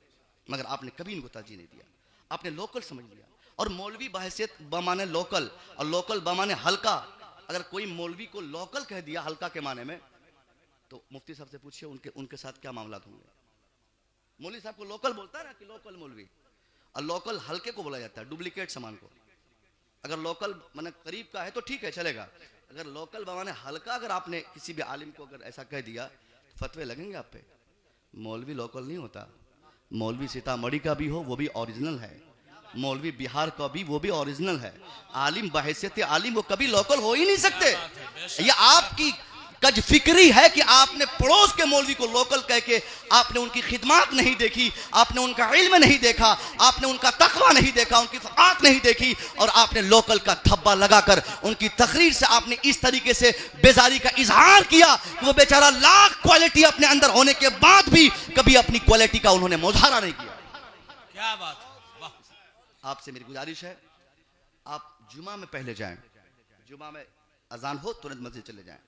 मगर आपने कभी इनको तरजीह नहीं दिया। आपने लोकल समझ लिया, और मौलवी बहैसियत बमाने लोकल और लोकल बमाने हल्का। अगर कोई मौलवी को लोकल कह दिया हल्का के माने में, तो मुफ्ती साहब से पूछिए उनके साथ क्या मामला होंगे। मौलवी साहब को लोकल बोलता है ना कि लोकल मौलवी, और लोकल हल्के को बोला जाता है, डुप्लीकेट सामान को। अगर लोकल माने करीब का है तो ठीक है, चलेगा। अगर लोकल बमाने हल्का, अगर आपने किसी भी आलिम को अगर ऐसा कह दिया तो फतवे लगेंगे आप पे। मौलवी लोकल नहीं होता, मौलवी सीतामढ़ी का भी हो वो भी ओरिजिनल है, मौलवी बिहार का भी वो भी ओरिजिनल है। आलिम बहैसियत आलिम वो कभी लोकल हो ही नहीं सकते। ये आपकी कज फिक्री है कि आपने पड़ोस के मौलवी को लोकल कह के आपने उनकी खिदमत नहीं देखी, आपने उनका इल्म नहीं देखा, आपने उनका तकवा नहीं देखा, उनकी फ़क़ात नहीं देखी, और आपने लोकल का धब्बा लगाकर उनकी तकरीर से आपने इस तरीके से बेजारी का इजहार किया कि वो बेचारा लाख क्वालिटी अपने अंदर होने के बाद भी कभी अपनी क्वालिटी का उन्होंने मुजाहरा नहीं किया। क्या बात। आपसे मेरी गुजारिश है, आप जुमा में पहले जाएं, जुमा में अजान हो तुरंत मस्जिद चले जाएं,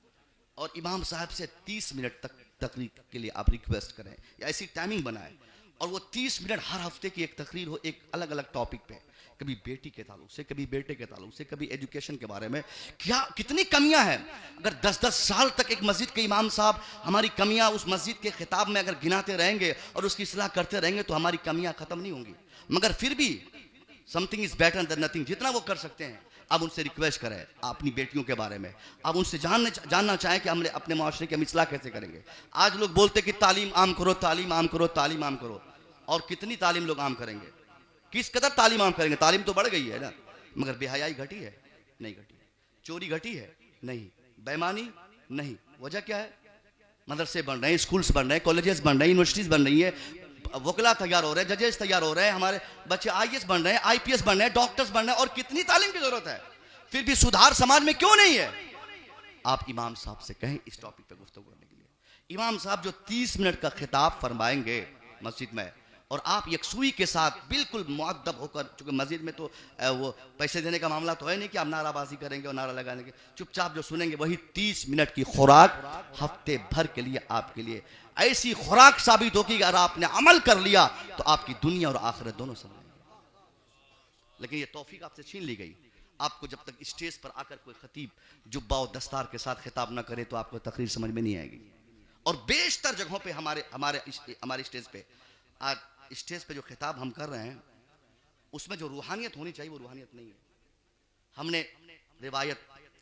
और इमाम साहब से 30 मिनट तक तकरीर के लिए आप रिक्वेस्ट करें, या ऐसी टाइमिंग बनाएं, और वो 30 मिनट हर हफ्ते की एक तकरीर हो, एक अलग अलग टॉपिक पे, कभी बेटी के ताल्लुक से, कभी बेटे के ताल्लुक से, कभी एजुकेशन के बारे में। क्या कितनी कमियां हैं। अगर 10-10 साल तक एक मस्जिद के इमाम साहब हमारी कमियां उस मस्जिद के खिताब में अगर गिनाते रहेंगे और उसकी इस्लाह करते रहेंगे तो हमारी कमियां खत्म नहीं होंगी। मगर फिर भी something is better than nothing, जितना वो कर सकते हैं आप उनसे रिक्वेस्ट करें अपनी बेटियों के बारे में। आप उनसे जानना चाहें कि हमने अपने माशरे की हम इस्लाह कैसे करेंगे। आज लोग बोलते कि तालीम आम करो, तालीम आम करो, तालीम आम करो, और कितनी तालीम लोग आम करेंगे, किस कदर तालीम आम करेंगे। तालीम तो बढ़ गई है ना, मगर बेहयाई घटी है? नहीं घटी। चोरी घटी है? नहीं। बेईमानी? नहीं। वजह क्या है? मदरसे बन रहे हैं, स्कूल्स बन रहे हैं, कॉलेजेस बन रहे हैं, यूनिवर्सिटीज़ बन रही है, वकला तैयार हो रहे हैं, जजेस तैयार हो रहे हैं, हमारे बच्चे IAS बन रहे हैं, IPS बन रहे हैं, डॉक्टर्स बन रहे हैं, और कितनी तालीम की जरूरत है। फिर भी सुधार समाज में क्यों नहीं है? आप इमाम साहब से कहें इस टॉपिक पे गुफ्तगू करने के लिए। इमाम साहब जो 30 मिनट का खिताब फरमाएंगे मस्जिद में, और आप यकसुई के साथ बिल्कुल मुअद्दब होकर, चूंकि मस्जिद में तो वो पैसे देने का मामला तो है नहीं कि आप नाराबाजी करेंगे और नारा लगाने के, चुपचाप जो सुनेंगे वही 30 मिनट की खुराक हफ्ते भर के लिए आपके लिए ऐसी खुराक साबित होगी कि अगर आपने अमल कर लिया तो आपकी दुनिया और आखिरत दोनों संभलेंगे। लेकिन ये तौफीक आपसे छीन ली गई। आपको जब तक स्टेज पर आकर कोई खतीब जुब्बा और दस्तार के साथ खिताब ना करे तो आपको तकरीर समझ में नहीं आएगी। और बेशतर जगहों पे हमारे स्टेज पे आज स्टेज पे जो खिताब हम कर रहे हैं उसमें जो रूहानियत होनी चाहिए वो रूहानियत नहीं है। हमने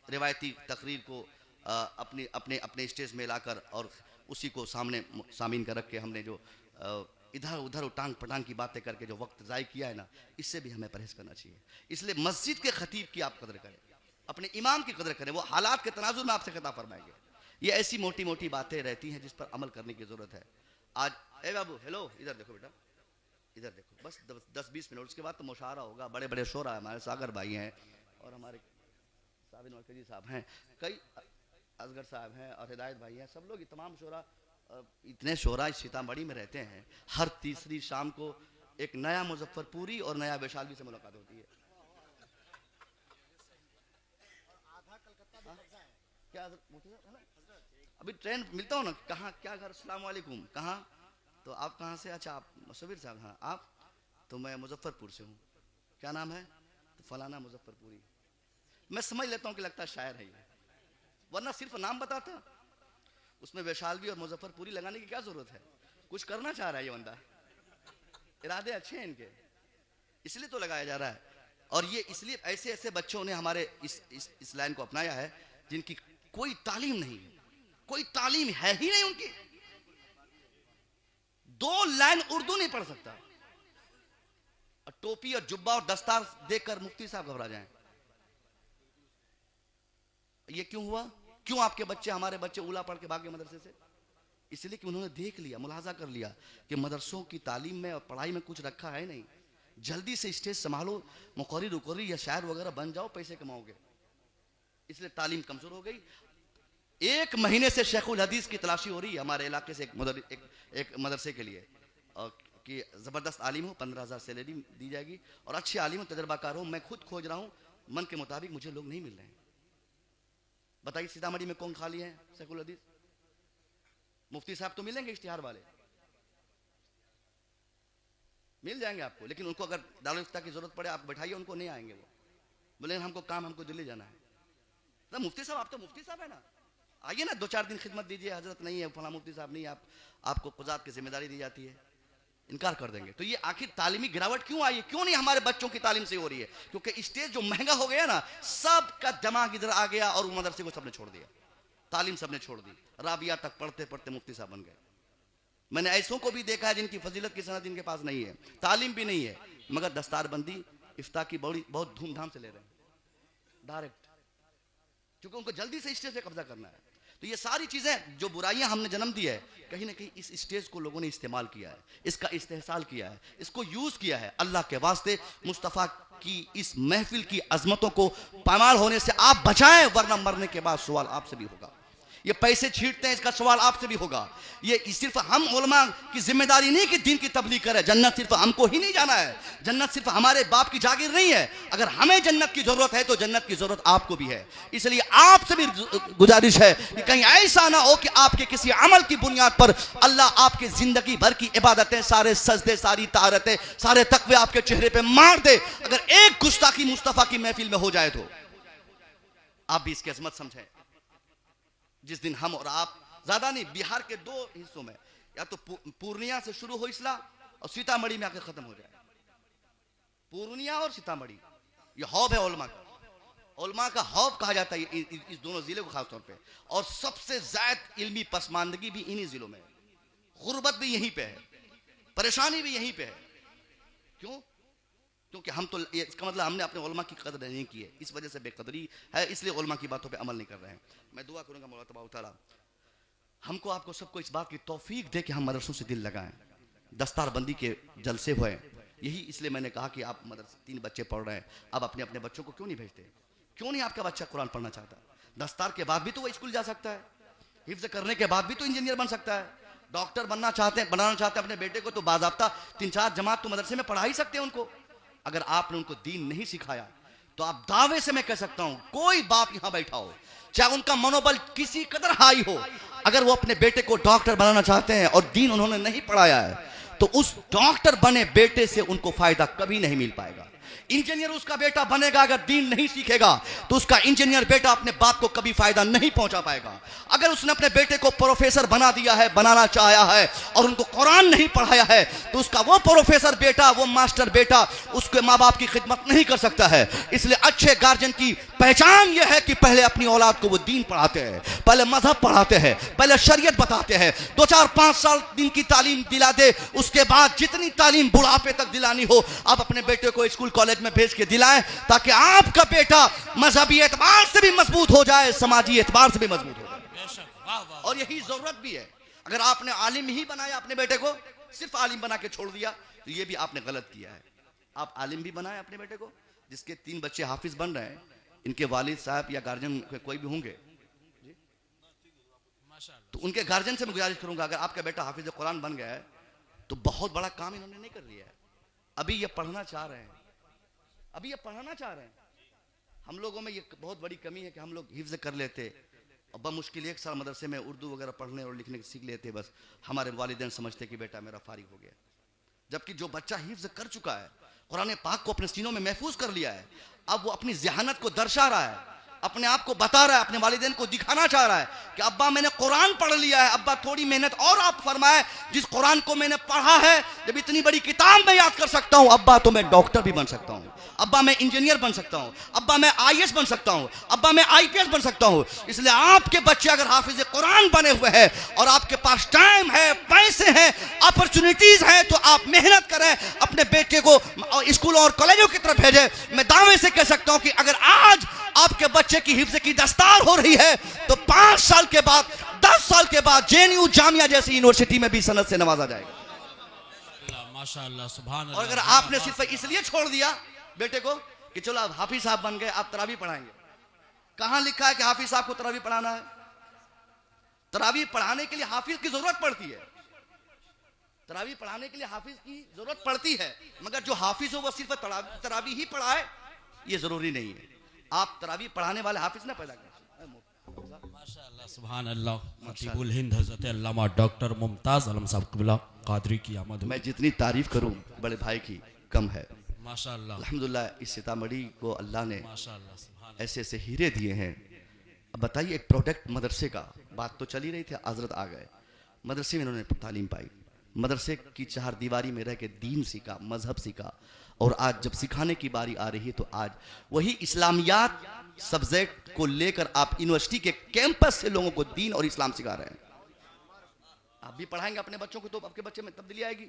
रिवायती तकरीर को अपने स्टेज में लाकर और उसी को सामीन कर रख के हमने जो इधर उधर उटांग पटांग की बातें करके जो वक्त ज़ाय किया है ना, इससे भी हमें परहेज करना चाहिए। इसलिए मस्जिद के खतीब की आप कदर करें, अपने इमाम की कदर करें, वो हालात के तनाजुर में आपसे खिताब फरमाएंगे। ये ऐसी मोटी मोटी बातें रहती हैं जिस पर अमल करने की ज़रूरत है। आज ए बाबू हेलो, इधर देखो बेटा, इधर देखो, बस 10-20 मिनट, उसके बाद तो मुशावरा होगा। बड़े बड़े शोरा है, हमारे सागर भाई हैं और हमारे साबिन मरकजी साहब हैं, कई असगर साहब हैं और हिदायत भाई हैं, सब लोग तमाम शोरा, इतने शोरा सीतामढ़ी में रहते हैं। हर तीसरी शाम को एक नया मुजफ्फरपुरी और नया वैशाली से मुलाकात होती है। क्या अभी ट्रेन मिलता हो ना, कहाँ क्या घर, अस्सलाम वालेकुम, कहाँ, तो आप कहाँ से? अच्छा आप मुसविर साहब, हाँ आप, तो मैं मुजफ्फरपुर से हूँ। क्या नाम है? तो फलाना मुजफ्फरपुरी। मैं समझ लेता हूँ कि लगता है शायर है ये, वरना सिर्फ नाम बताता, उसमें वैशालवी और मुजफ्फरपुरी लगाने की क्या जरूरत है? कुछ करना चाह रहा है ये बंदा, इरादे अच्छे हैं इनके, इसलिए तो लगाया जा रहा है। और ये इसलिए ऐसे ऐसे बच्चों ने हमारे इस लाइन को अपनाया है जिनकी कोई तालीम नहीं है, कोई तालीम है ही नहीं उनकी, 2 लाइन उर्दू नहीं पढ़ सकता, और टोपी और जुब्बा और दस्तार देखकर मुफ्ती साहब घबरा जाएं। ये क्यों हुआ? क्यों आपके बच्चे, हमारे बच्चे उला पढ़ के भागे मदरसे से? इसलिए कि उन्होंने देख लिया, मुलाजा कर लिया कि मदरसों की तालीम में और पढ़ाई में कुछ रखा है नहीं। जल्दी से स्टेज संभालो, मुकर्रिर उकर्री या शायर वगैरह बन जाओ, पैसे कमाओगे। इसलिए तालीम कमजोर हो गई। 1 महीने से शेखुल हदीस की तलाशी हो रही है हमारे इलाके से एक मदरसे के लिए, और कि ज़बरदस्त आलिम हो, 15,000 सैलरी दी जाएगी और अच्छे आलिम हो, तजर्बाकार हो। मैं खुद खोज रहा हूँ, मन के मुताबिक मुझे लोग नहीं मिल रहे हैं। बताइए सीतामढ़ी में कौन खाली है शेखुल हदीस? मुफ्ती साहब तो मिलेंगे, इश्तिहार वाले मिल जाएंगे आपको, लेकिन उनको अगर दारुल इफ्ता की जरूरत पड़े आप बैठाइए, उनको नहीं आएंगे। वो बोले हमको काम, हमको दिल्ली जाना है। तो मुफ्ती साहब, आप तो मुफ्ती साहब है ना, आइए ना 2-4 दिन खिदमत दीजिए। हजरत नहीं है, फला मुफ्ती साहब नहीं है, आपको कुजात की जिम्मेदारी दी जाती है, इनकार कर देंगे। तो ये आखिर तालीमी गिरावट क्यों आई है? क्यों नहीं हमारे बच्चों की तालीम से हो रही है? क्योंकि स्टेज जो महंगा हो गया ना, सबका दिमाग इधर आ गया और मदरसे को सबने छोड़ दिया, तालीम सबने छोड़ दी। राबिया तक पढ़ते पढ़ते मुफ्ती साहब बन गए। मैंने ऐसों को भी देखा है जिनकी फजीलत की सनद इनके पास नहीं है, तालीम भी नहीं है, मगर दस्तारबंदी इफ्ता की बहुत धूमधाम से ले रहे हैं डायरेक्ट, क्योंकि उनको जल्दी से स्टेज पे कब्जा करना है। तो ये सारी चीजें जो बुराइयां हमने जन्म दी है, कहीं ना कहीं इस स्टेज को लोगों ने इस्तेमाल किया है, इसका इस्तेहसाल किया है, इसको यूज किया है। अल्लाह के वास्ते मुस्तफ़ा की इस महफिल की अजमतों को पामाल होने से आप बचाएं, वरना मरने के बाद सवाल आपसे भी होगा। ये पैसे छींटते हैं, इसका सवाल आपसे भी होगा। ये सिर्फ हम उलमा की जिम्मेदारी नहीं कि दीन की तबलीग करे, जन्नत सिर्फ हमको ही नहीं जाना है, जन्नत सिर्फ हमारे बाप की जागीर नहीं है। अगर हमें जन्नत की जरूरत है तो जन्नत की जरूरत आपको भी है। इसलिए आपसे भी गुजारिश है कि कहीं ऐसा ना हो कि आपके किसी अमल की बुनियाद पर अल्लाह आपके जिंदगी भर की इबादतें, सारे सजदे, सारी तारतें, सारे तकवे आपके चेहरे पे मार दे। अगर एक गुस्ताखी मुस्तफा की महफिल में हो जाए तो आप भी इसकी अजमत समझें। जिस दिन हम और आप, ज्यादा नहीं, बिहार के 2 हिस्सों में, या तो पूर्णिया से शुरू हो इस्लाम और सीतामढ़ी में आकर खत्म हो जाए। पूर्णिया और सीतामढ़ी ये हौब है उलमा का, उलमा का हौब कहा जाता है इस दोनों जिले को खासतौर पे। और सबसे ज्यादा इल्मी पसमानदगी भी इन्हीं जिलों में है, गुर्बत भी यहीं पे है, परेशानी भी यहीं पे है। क्यों? क्योंकि हम तो, इसका मतलब हमने अपने उलमा की कदर नहीं की है, इस वजह से बेकदरी है, इसलिए उलमा की बातों पे अमल नहीं कर रहे हैं। मैं दुआ करूंगा मौला तबारक तआला हमको आपको सबको इस बात की तौफीक दे कि हम मदरसों से दिल लगाएं, दस्तारबंदी के जलसे हुए। यही इसलिए मैंने कहा कि आप मदरसे 3 बच्चे पढ़ रहे हैं, अब अपने अपने बच्चों को क्यों नहीं भेजते? क्यों नहीं आपका बच्चा कुरान पढ़ना चाहता? दस्तार के बाद भी तो वो स्कूल जा सकता है, हिफ्ज करने के बाद भी तो इंजीनियर बन सकता है, डॉक्टर बनाना चाहते हैं अपने बेटे को तो बाज़ाब्ता 3-4 जमात तो मदरसे में पढ़ा ही सकते हैं उनको। अगर आपने उनको दीन नहीं सिखाया तो आप दावे से मैं कह सकता हूं, कोई बाप यहां बैठा हो, चाहे उनका मनोबल किसी कदर हाई हो, अगर वो अपने बेटे को डॉक्टर बनाना चाहते हैं और दीन उन्होंने नहीं पढ़ाया है, तो उस डॉक्टर बने बेटे से उनको फायदा कभी नहीं मिल पाएगा। इंजीनियर उसका बेटा बनेगा, अगर दीन नहीं सीखेगा तो उसका इंजीनियर बेटा अपने बाप को कभी फायदा नहीं पहुंचा पाएगा। अगर उसने अपने बेटे को प्रोफेसर बना दिया है, बनाना चाहा है और उनको कुरान नहीं पढ़ाया है तो उसका वो प्रोफेसर बेटा, वो मास्टर बेटा उसके माँ बाप की खिदमत नहीं कर सकता है। इसलिए अच्छे गार्जियन की पहचान यह है कि पहले अपनी औलाद को वो दीन पढ़ाते हैं, पहले मजहब पढ़ाते हैं, पहले शरीयत बताते हैं, 2-4-5 साल दिन की तालीम दिला दे, उसके बाद जितनी तालीम बुढ़ापे तक दिलानी हो आप अपने बेटे को स्कूल कॉलेज में भेज के दिलाएं, ताकि आपका बेटा मजहबी एतबार से भी मजबूत हो जाए, समाजी एतबार से भी मजबूत हो जाए। और यही जरूरत भी है। अगर आपने आलिम ही बनाया अपने बेटे को, सिर्फ आलिम बना के छोड़ दिया तो ये भी आपने गलत किया है। आप आलिम भी बनाए अपने बेटे को। जिसके 3 बच्चे हाफिज बन रहे हैं, इनके वालिद साहब या गार्जियन कोई भी होंगे तो उनके गार्जियन से मैं गुजारिश करूंगा, अगर आपका बेटा हाफिज कुरान बन गया है तो बहुत बड़ा काम इन्होंने नहीं कर लिया है। अभी ये पढ़ना चाह रहे हैं, अभी ये पढ़ना चाह रहे हैं। हम लोगों में ये बहुत बड़ी कमी है कि हम लोग हिफ्ज कर लेते और बमुश्किल 1 साल मदरसे में उर्दू वगैरह पढ़ने और लिखने सीख लेते, बस हमारे वालिदैन समझते कि बेटा मेरा फारिग हो गया। जबकि जो बच्चा हिफ्ज कर चुका है, कुरान पाक को अपने सीनों में महफूज कर लिया है, अब वो अपनी ज़हानत को दर्शा रहा है, अपने आप को बता रहा है, अपने वालिदैन को दिखाना चाह रहा है कि अब्बा मैंने कुरान पढ़ लिया है, अब्बा थोड़ी मेहनत और आप फरमाए, जिस कुरान को मैंने पढ़ा है, जब इतनी बड़ी किताब मैं याद कर सकता हूं, अब्बा तो मैं डॉक्टर भी बन सकता हूं, अब्बा मैं इंजीनियर बन सकता हूं, अब्बा मैं आईएएस बन सकता हूं, अब्बा मैं आईपीएस बन सकता हूं। इसलिए आपके बच्चे अगर हाफिज कुरान बने हुए हैं और आपके पास टाइम है, पैसे हैं, अपॉर्चुनिटीज हैं, तो आप मेहनत करें, अपने बेटे को स्कूल और कॉलेजों की तरफ भेजें। मैं दावे से कह सकता हूं कि अगर आज आपके बच्चे की हिफ्ज की दस्तार हो रही है तो 5 साल के बाद, 10 साल के बाद जेएनयू जामिया जैसी यूनिवर्सिटी में भी सनद से नवाजा जाएगा। माशाअल्लाह, सुभान अल्लाह। और अगर आपने सिर्फ इसलिए छोड़ दिया बेटे को कि चलो आप हाफिज साहब बन गए, आप तरावी पढ़ाएंगे, कहां लिखा है कि हाफिज साहब को तरावी पढ़ाना है? तरावी पढ़ाने के लिए हाफिज की जरूरत पड़ती है, तरावी पढ़ाने के लिए हाफिज की जरूरत पड़ती है, मगर जो हाफिज हो वो सिर्फ तरावी ही पढ़ाए ये जरूरी नहीं है। आप तरावी पढ़ाने वाले हाफिज ना पैदा करें। माशाअल्लाह, सुभान अल्लाह। खतीबुल हिंद हज़रत अल्लामा डॉक्टर मुमताज आलम साहब क़िबला क़ादरी की आमद। मैं जितनी तारीफ करूं बड़े भाई की कम है। माशाअल्लाह, अल्हम्दुलिल्लाह, इस सीतामढ़ी को अल्लाह ने माशाअल्लाह, सुभान ऐसे ऐसे हीरे दिए हैं। अब बताइए, एक प्रोडक्ट मदरसे का बात तो चल ही रही थी, हजरत आ गए, मदरसे में इन्होंने तालीम पाई, मदरसे की 4 दीवारी में रह के दीन सीखा, मजहब सीखा, और आज जब सिखाने की बारी आ रही है तो आज वही इस्लामियात सब्जेक्ट को लेकर आप यूनिवर्सिटी के कैंपस से लोगों को दीन और इस्लाम सिखा रहे हैं। आप भी पढ़ाएंगे अपने बच्चों को तो आपके बच्चे में तब्दीली आएगी।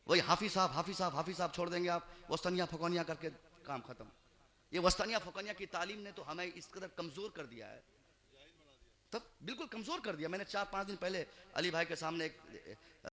वही हाफिज साहब हाफिज साहब हाफिज साहब छोड़ देंगे आप, वस्तानिया फकानिया करके काम खत्म। ये वस्तानिया फकानिया की तालीम ने तो हमें इस कदर कमजोर कर दिया है, तब बिल्कुल कमजोर कर दिया। मैंने 4-5 दिन पहले अली भाई के सामने एक